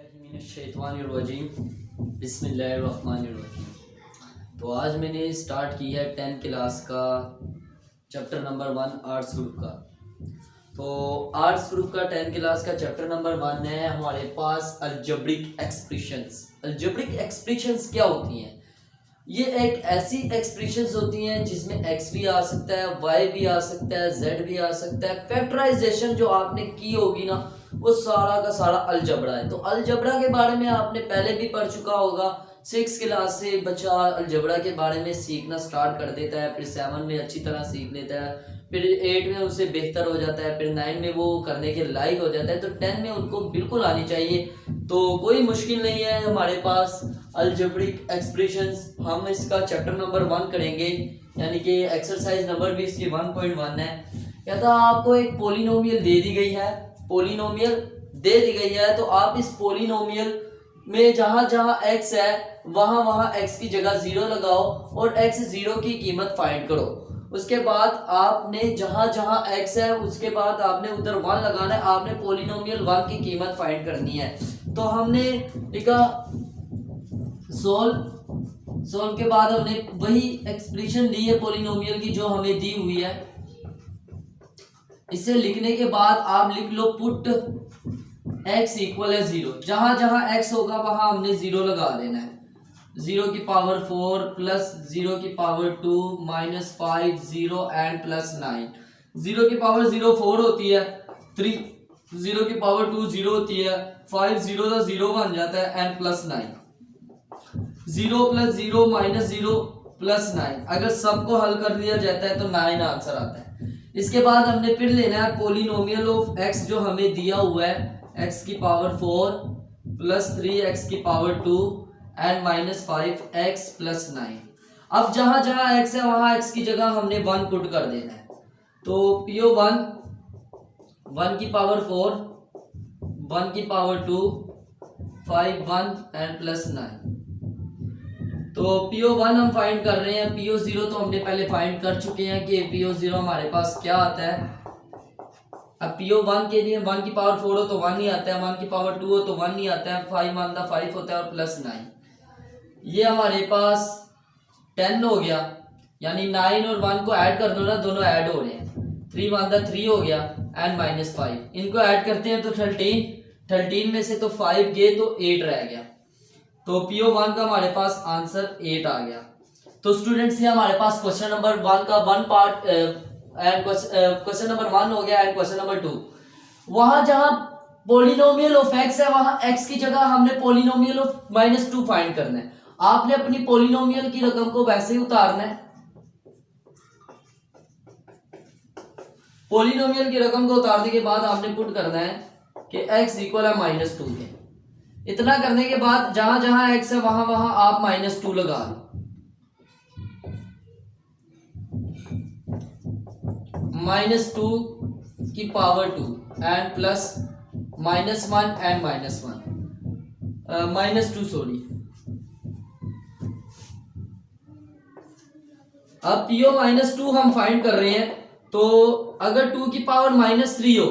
बिस्मिल्लाहिर्रहमानिर्रहीम। तो आज मैंने स्टार्ट की है 10th क्लास का चैप्टर नंबर 1 आर्ट्स ग्रुप का। तो आर्ट्स ग्रुप का 10th क्लास का चैप्टर नंबर 1 है हमारे पास अलजेब्रिक एक्सप्रेशंस। अलजेब्रिक एक्सप्रेशंस क्या होती हैं? ये एक ऐसी एक्सप्रेशंस होती हैं जिसमें x भी आ सकता है, y भी आ सकता है, z भी आ सकता है। फैक्टराइजेशन जो आपने की होगी ना वो सारा का सारा अलजबरा है। तो अलजबरा के बारे में आपने पहले भी पढ़ चुका होगा। 6th क्लास से बच्चा अलजबरा के बारे में सीखना स्टार्ट कर देता है, फिर 7 में अच्छी तरह सीख लेता है, फिर 8 में उससे बेहतर हो जाता है, फिर 9 में वो करने के लायक हो जाता है, तो 10 में उनको बिल्कुल आनी चाहिए। तो कोई मुश्किल नहीं है हमारे पास अलजेब्रिक एक्सप्रेशंस। हम इसका चैप्टर नंबर 1 करेंगे, यानी कि एक्सरसाइज नंबर भी इसकी 1.1 है। कहता आपको एक पोलिनोमियल दे दी गई है, पोलिनोमियल दे दी गई है, तो आप इस पोलिनोमियल में जहां जहां x है वहां वहां x की जगह 0 लगाओ और x 0 की कीमत फाइंड करो। उसके बाद आपने जहां जहां x है उसके बाद आपने उधर 1 लगाना है, आपने पोलिनोमियल 1 की कीमत फाइंड करनी है। तो हमने लिखा सोल्व के बाद हमने वही एक्सप्रेशन ली है पोलिनोमियल की जो हमें दी हुई है। इसे लिखने के बाद आप लिख लो पुट x इक्वल है 0। जहां जहां x होगा वहां हमने 0 लगा देना है। 0 की पावर 4 प्लस 0 की पावर 2 माइनस 5 0 एंड प्लस 9। 0 की पावर 0 4 होती है, 3 0 की पावर 2 0 होती है, 5 0 का 0 बन जाता है and plus 9। 0 plus 0 minus 0 plus 9। अगर सबको हल कर दिया जाता है तो 9 आंसर आता है। इसके बाद हमने फिर लेना है पोलिनोमियल ऑफ x जो हमें दिया हुआ है, x की पावर 4 प्लस 3x की power 2 and minus 5x plus 9। अब जहां जहां x है वहां x की जगह हमने 1 पुट कर देना है। तो PO 1 की पावर 4 1 की पावर 2 5 1 एंड प्लस 9। तो PO 1 हम फाइंड कर रहे हैं, PO 0 तो हमने पहले फाइंड कर चुके हैं कि PO 0 हमारे पास क्या आता है। अब PO 1 के लिए 1 की पावर 4 हो तो 1 ही आता है, 1 की पावर 2 हो तो 1 ही आता है, 5 1 का 5 होता है और प्लस 9। ये हमारे पास 10 हो गया, यानी 9 और 1 को ऐड कर दो ना, दोनों ऐड हो रहे हैं। 3 1 का 3 हो गया एंड माइनस 5, इनको ऐड करते हैं तो 13 में से तो 5 गए तो 8 रह गया। तो PO 1 का हमारे पास आंसर 8 आ गया। तो स्टूडेंट्स ये हमारे पास क्वेश्चन नंबर 1 का 1 पार्ट एंड क्वेश्चन नंबर 1 हो गया एंड क्वेश्चन नंबर 2। वहां जहां पोलिनोमियल ऑफ x है वहां x की जगह हमने पोलिनोमियल ऑफ -2 फाइंड करना है। आपने अपनी पोलिनोमियल की रकम को वैसे ही उतारना है। पोलिनोमियल की रकम को उतारने के बाद आपने पुट करना है कि x इक्वल है -2 के। इतना करने के बाद जहां जहां x है वहां वहां आप -2 लगा लो। -2 की power 2 and plus -1 and -2 sorry. अब PO -2 हम फाइंड कर रहे हैं, तो अगर 2 की पावर -3 हो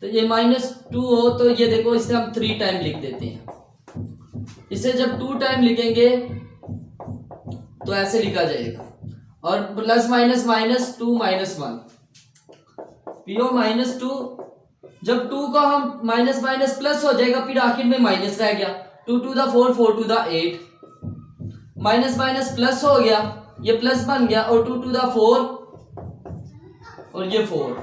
तो ये -2 हो तो ये देखो इसे हम 3 टाइम लिख देते हैं। इसे जब 2 टाइम लिखेंगे तो ऐसे लिखा जाएगा और प्लस माइनस -2 -1। PO -2 जब 2 का हम माइनस माइनस प्लस हो जाएगा, फिर आखिर में माइनस रह गया। 2 to the 4 4 to the 8 minus minus plus हो गया, ये प्लस बन गया और 2 to the 4 और ये 4,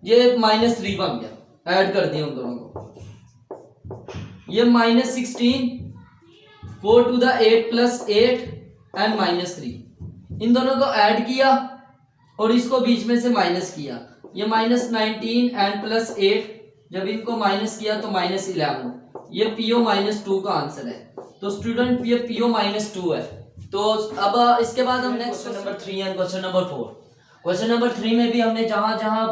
ये -3 बन गया। ऐड कर दिया उन दोनों को, ये -16 4 to the 8 प्लस 8 एंड -3। इन दोनों को ऐड किया और इसको बीच में से माइनस किया, ये -19 एंड प्लस 8। जब इनको माइनस किया तो -11। ये PO -2 का आंसर है। तो स्टूडेंट ये PO -2 है। तो अब इसके बाद हम next question number 3 and question number 4। Question number 3 में भी हमने जहां जहां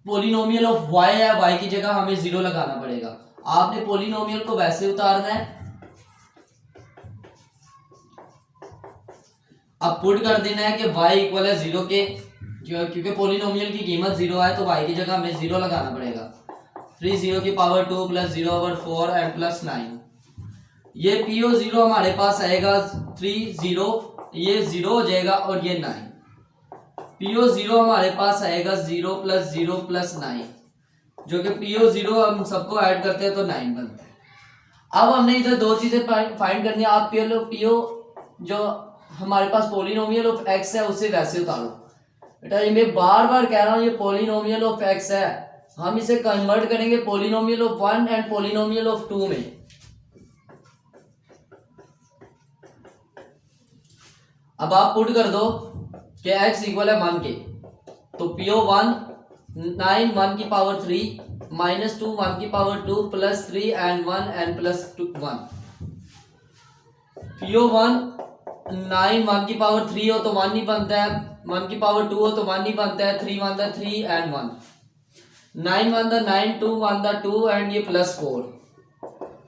पोलिनोमियल ऑफ y है y की जगह हमें 0 लगाना पड़ेगा। आपने पोलिनोमियल को वैसे उतारना है, अब पुट कर देना है कि y इक्वल है 0 के, क्योंकि पोलिनोमियल की कीमत 0 है तो y की जगह हमें 0 लगाना पड़ेगा। 3 0 की पावर 2 प्लस 0/4 एंड प्लस 9। ये PO0 हमारे पास आएगा 3 0, ये 0 हो जाएगा और ये 9। PO0 हमारे पास आएगा 0 प्लस 0 प्लस 9, जो कि PO0 हम सबको ऐड करते हैं तो 9 बनता है। अब हमने इधर दो चीजें फाइंड करनी है। आप PO जो हमारे पास पोलिनोमियल ऑफ x है उसे वैसे उतारो। बेटा ये मैं बार बार कह रहा हूं, ये पोलिनोमियल ऑफ x है, हम इसे कन्वर्ट करेंगे polynomial of 1 and polynomial of 2 में। अब आप पुट कर दो कि x इक्वल है 1 के, तो PO1 9 1 की पावर 3 माइनस 2 1 की power 2 plus 3 and 1 and plus 1। PO1 9 1 की पावर 3 हो तो 1 नहीं बनता है, 1 की पावर 2 हो तो 1 नहीं बनता है, 3 1 3 एंड 1, 9 1 9 2 1 2 एंड ये प्लस 4।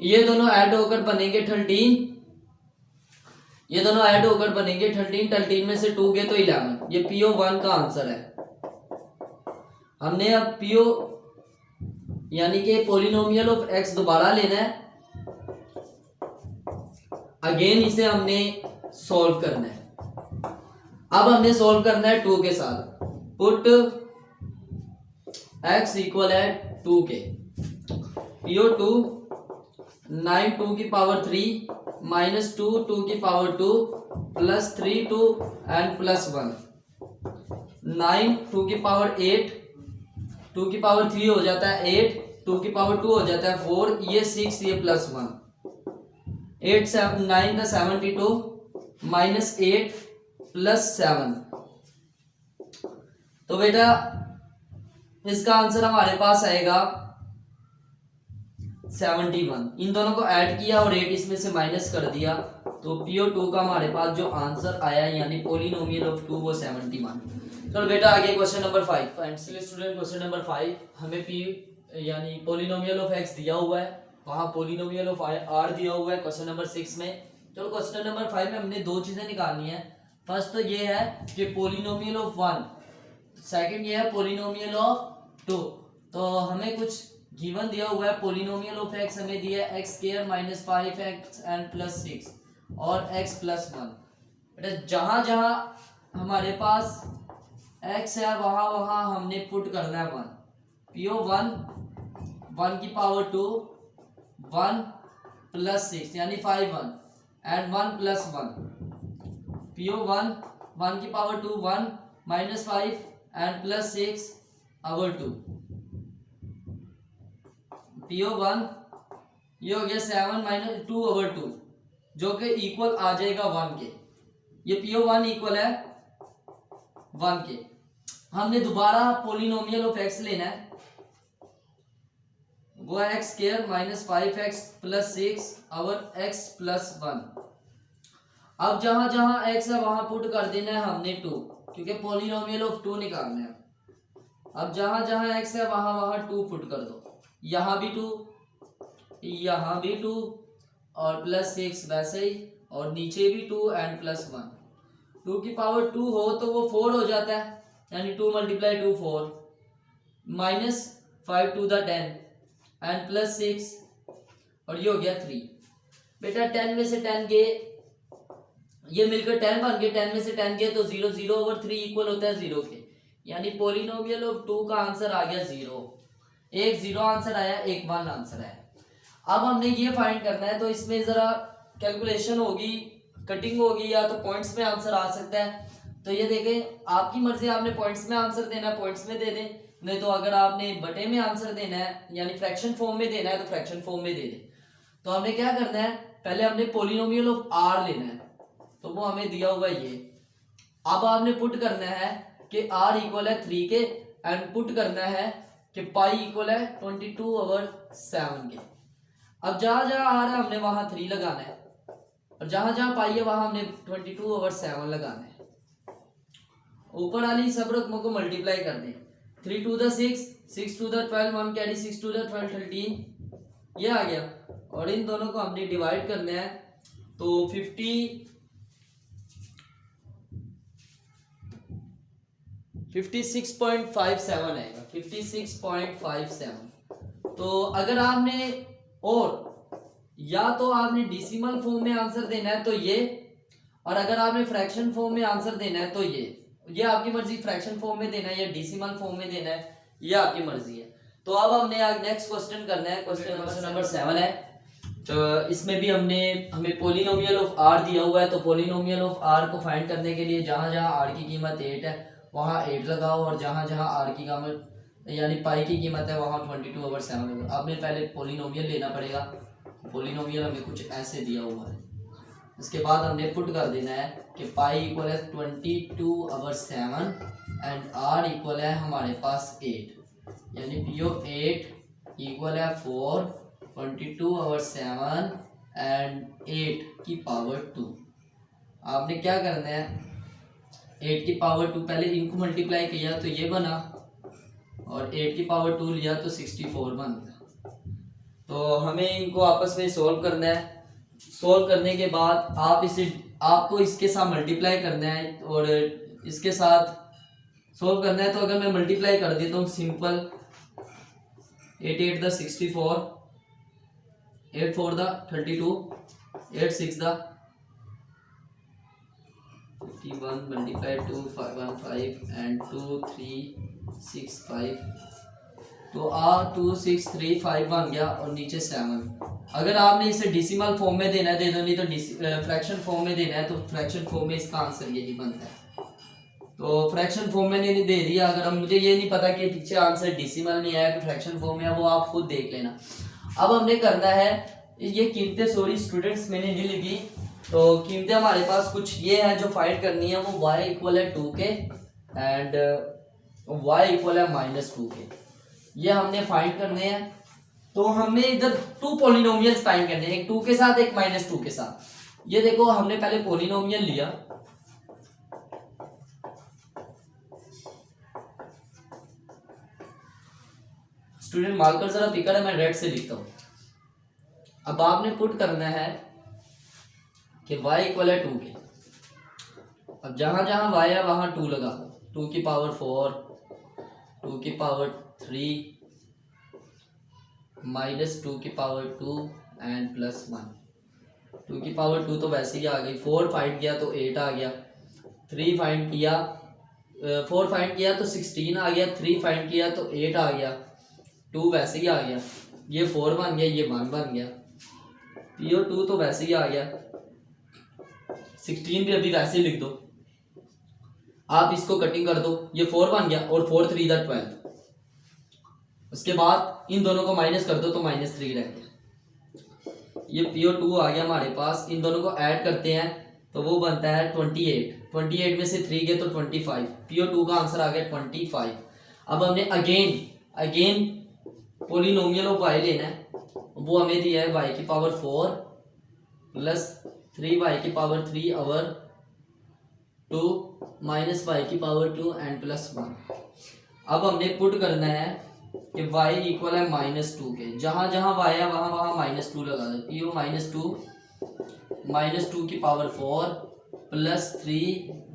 ये दोनों ऐड होकर बनेंगे 13, ये दोनों ऐड होकर बनेंगे 13, 13 में से 2 गए तो 11। ये PO1 का आंसर है। हमने अब PO यानी कि पोलिनोमियल ऑफ x दोबारा लेना है, अगेन इसे हमने सॉल्व करना है। अब हमने सॉल्व करना है 2 के साथ। पुट x इक्वल है 2 के, PO2 9 2 की पावर 3 माइनस 2 2 की पावर 2 प्लस 3 2 एंड प्लस 1, 9 2 की पावर 8, 2 की पावर 3 हो जाता है 8, 2 की पावर 2 हो जाता है 4, ये 6, ये प्लस 1, 8 7 9 का 72 माइनस 8 प्लस 7। तो बेटा इसका आंसर हमारे पास आएगा 71। इन दोनों को ऐड किया और 8 इसमें से माइनस कर दिया, तो PO2 का हमारे पास जो आंसर आया यानी पोलिनोमियल ऑफ 2 वो 71। चलो बेटा आगे question number 5। And student question number 5 हमें P यानी पोलिनोमियल ऑफ x दिया हुआ है, वहां पोलिनोमियल ऑफ r दिया हुआ है क्वेश्चन नंबर 6 में। चलो क्वेश्चन नंबर 5 में हमने दो चीजें निकालनी है। फर्स्ट तो ये है कि पोलिनोमियल ऑफ 1, सेकंड ये है पोलिनोमियल ऑफ 2। तो हमें कुछ गिवन दिया हुआ है। पोलिनोमियल ऑफ x हमें दिया है x² minus 5x and plus 6 और x प्लस 1। बेटा जहां जहां हमारे पास x है वहां वहां हमने पुट करना है 1। PO1 1 की पावर 2 1 प्लस 6 यानी 5 1 एंड 1 प्लस 1। PO1 1 की power 2 1 minus 5 and plus 6 over 2। PO1 ये हो गया 7 माइनस 2 ओवर 2 जो कि इक्वल आ जाएगा 1 के। ये PO1 इक्वल है 1 के। हमने दोबारा पोलिनोमियल ऑफ x लेना है, वो है x² minus 5x plus 6 over x plus 1। अब जहां जहां x है वहां पुट कर देना है हमने 2, क्योंकि पोलिनोमियल ऑफ 2 निकालना है। अब जहां जहां x है वहां वहां 2 पुट कर दो, यहाँ भी 2, यहाँ भी 2 और प्लस 6 वैसे ही, और नीचे भी 2 एंड प्लस 1। 2 की पावर 2 हो तो वो 4 हो जाता है, यानी 2 मल्टीप्लाई 2 4 माइनस 5 टू द 10 एंड प्लस 6 और ये हो गया 3। बेटा 10 में से 10 गए, ये मिलकर 10 बन गए, 10 में से 10 गए तो 0 0 ओवर 3 इक्वल होता है 0 के, यानी पोलिनोमियल ऑफ 2 का आंसर आ गया 0। एक 0 आंसर आया, एक 1 आंसर आया। अब हमने ये फाइंड करना है, तो इसमें जरा कैलकुलेशन होगी, कटिंग होगी, या तो पॉइंट्स में आंसर आ सकता है। तो ये देखें आपकी मर्जी, आपने पॉइंट्स में आंसर देना है पॉइंट्स में दे दें, नहीं तो अगर आपने बटे में आंसर देना है यानी फ्रैक्शन फॉर्म में देना है तो फ्रैक्शन फॉर्म में दे दें। तो हमने क्या करना है, पहले हमने पोलिनोमियल ऑफ r लेना है, तो वो हमें दिया हुआ है ये। अब आपने पुट करना है कि r इक्वल है 3 के एंड पुट करना है कि पाई इक्वल है 22 ओवर 7 के। अब जहां जहां r है हमने वहां 3 लगाना है, और जहां जहां पाई है वहां हमने 22 ओवर 7 लगाना है। ऊपर वाली सब रकमों को मल्टीप्लाई कर दें, 3 to the 6, 6 to the 12, 1 carry 6 to the 12 13, ये आ गया। और इन दोनों को हमने डिवाइड करना है, तो 56.57 आएगा, 56.57। तो अगर आपने और या तो आपने डेसिमल फॉर्म में आंसर देना है तो ये, और अगर आपने फ्रैक्शन फॉर्म में आंसर देना है तो ये आपकी मर्जी, फ्रैक्शन फॉर्म में देना है या डेसिमल फॉर्म में देना है, ये आपकी मर्जी है। तो अब हमने आज नेक्स्ट क्वेश्चन करना है, क्वेश्चन नंबर 7 है। तो इसमें भी हमें पॉलिनोमियल ऑफ आर दिया हुआ है। तो पॉलिनोमियल ऑफ आर को फाइंड करने के लिए जहां जहां आर की कीमत 8 है वहां 8 लगाओ, और जहां जहां आर की कीमत यानी पाई की कीमत है वहां 22/7 होगा। आपने पहले पॉलिनोमियल लेना पड़ेगा। पॉलिनोमियल हमें कुछ ऐसे दिया हुआ है, इसके बाद हमने पुट कर देना है कि पाई इक्वल है 22/7 एंड आर इक्वल है हमारे पास 8, यानी पीओ 8 इक्वल है 4 22/7 एंड 8 की पावर 2। आपने क्या करना है, 8 की पावर 2 पहले इनको मल्टीप्लाई किया तो ये बना, और 8 की पावर 2 लिया तो 64 बन गया। तो हमें इनको आपस में सोल्व करना है। सोल्व करने के बाद आपको इसके साथ मल्टीप्लाई करना है और इसके साथ सोल्व करना है। तो अगर मैं मल्टीप्लाई कर देता हूँ simple, 8 8 the 64, 8 4 the 32, 8 6 the 51 multiply 2 1 5 and 2 3 6 5, तो 2 6 3 5 बन गया, और नीचे 7। अगर आपने इसे डेसिमल फॉर्म में देना है दे दो, नहीं तो फ्रैक्शन फॉर्म में देना है तो फ्रैक्शन फॉर्म में इसका आंसर यही बनता है। तो फ्रैक्शन फॉर्म में नहीं दे दिया। अगर हम मुझे ये नहीं पता कि पीछे आंसर डेसिमल में आया कि फ्रैक्शन फॉर्म में है, वो आप खुद देख लेना। अब हमने करना है ये कीमतें, सॉरी स्टूडेंट्स मैंने नहीं लिखी, तो कीमतें हमारे पास कुछ ये है जो फाइंड करनी है। वो y इक्वल है 2k एंड y इक्वल है -2k, ये हमने फाइंड करने हैं। तो हमें इधर 2 पॉलिनोमियल्स फाइंड करने हैं, एक 2 के साथ एक -2 के साथ। ये देखो हमने पहले पॉलिनोमियल लिया, स्टूडेंट मार्कर जरा पिकर है, मैं रेड से लिखता हूं। अब आपने पुट करना है कि y इक्वल है 2k। अब जहां जहां y है वहां 2 लगा दो, 2 की पावर 4, 2 की पावर 3, -2 की पावर 2 एंड +1। 2 की पावर 2 तो वैसे ही आ गई, 4 फाइंड किया तो 8 आ गया, 3 फाइंड किया 4 फाइंड किया तो 16 आ गया, 3 फाइंड किया तो 8 आ गया, 2 वैसे ही आ गया, ये 4 बन गया, ये 1 बन गया, पीओ 2 तो वैसे ही आ गया, 16 भी अभी वैसे ही लिख दो। आप इसको कटिंग कर दो, ये 4 बन गया, और 4 3 द 12। उसके बाद इन दोनों को माइनस कर दो तो -3 रह गया। ये PO2 आ गया हमारे पास। इन दोनों को ऐड करते हैं तो वो बनता है 28 में से 3 गए तो 25। PO2 का आंसर आ गया 25। अब हमने अगेन पॉलिनोमियल ऑफ y लेना है। वो हमें दिया है y की पावर 4 प्लस 3y की पावर 3 ओवर 2 माइनस y की पावर 2 एंड +1। अब हमने पुट करना है कि y इक्वल है -2 के, जहां जहां y है वहां वहां -2 लगा दो। PO -2 की पावर 4 प्लस 3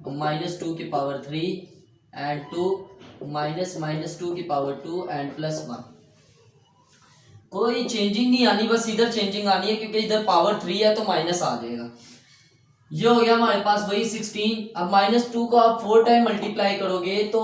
-2 की पावर 3 एंड 2 -2 की पावर 2 एंड +1। कोई चेंजिंग नहीं आनी, बस इधर चेंजिंग आनी है क्योंकि इधर पावर 3 है तो माइनस आ जाएगा। ये हो गया हमारे पास वही 16। अब -2 को आप 4 टाइम मल्टीप्लाई करोगे तो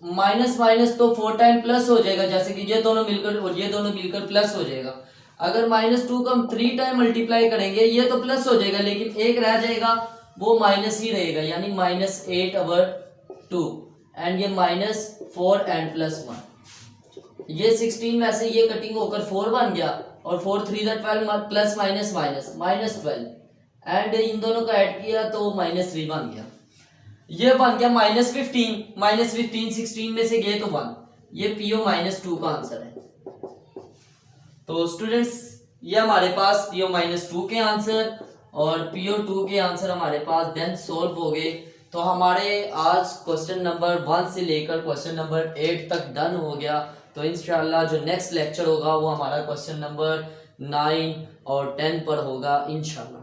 माइनस तो 4 टाइम प्लस हो जाएगा, जैसे कि ये दोनों मिलकर और ये दोनों मिलकर प्लस हो जाएगा। अगर -2 को हम 3 टाइम मल्टीप्लाई करेंगे ये तो प्लस हो जाएगा, लेकिन एक रह जाएगा वो माइनस ही रहेगा, यानी -8/2 एंड ये -4 एंड +1। ये 16 वैसे ये कटिंग होकर 4 बन गया, और 4 3 the 12 plus minus -12 and in दोनों को ऐड किया तो -3 बन गया। ये बन गया -15 16 में से गए तो 1। ये PO -2 का आंसर है। तो स्टूडेंट्स ये हमारे पास PO -2 के आंसर और PO2 के आंसर हमारे पास देन सॉल्व हो गए। तो हमारे आज क्वेश्चन नंबर 1 से लेकर क्वेश्चन नंबर 8 तक डन हो गया। तो इंशाल्लाह जो नेक्स्ट लेक्चर होगा वो हमारा क्वेश्चन नंबर 9 और 10 पर होगा इंशाल्लाह।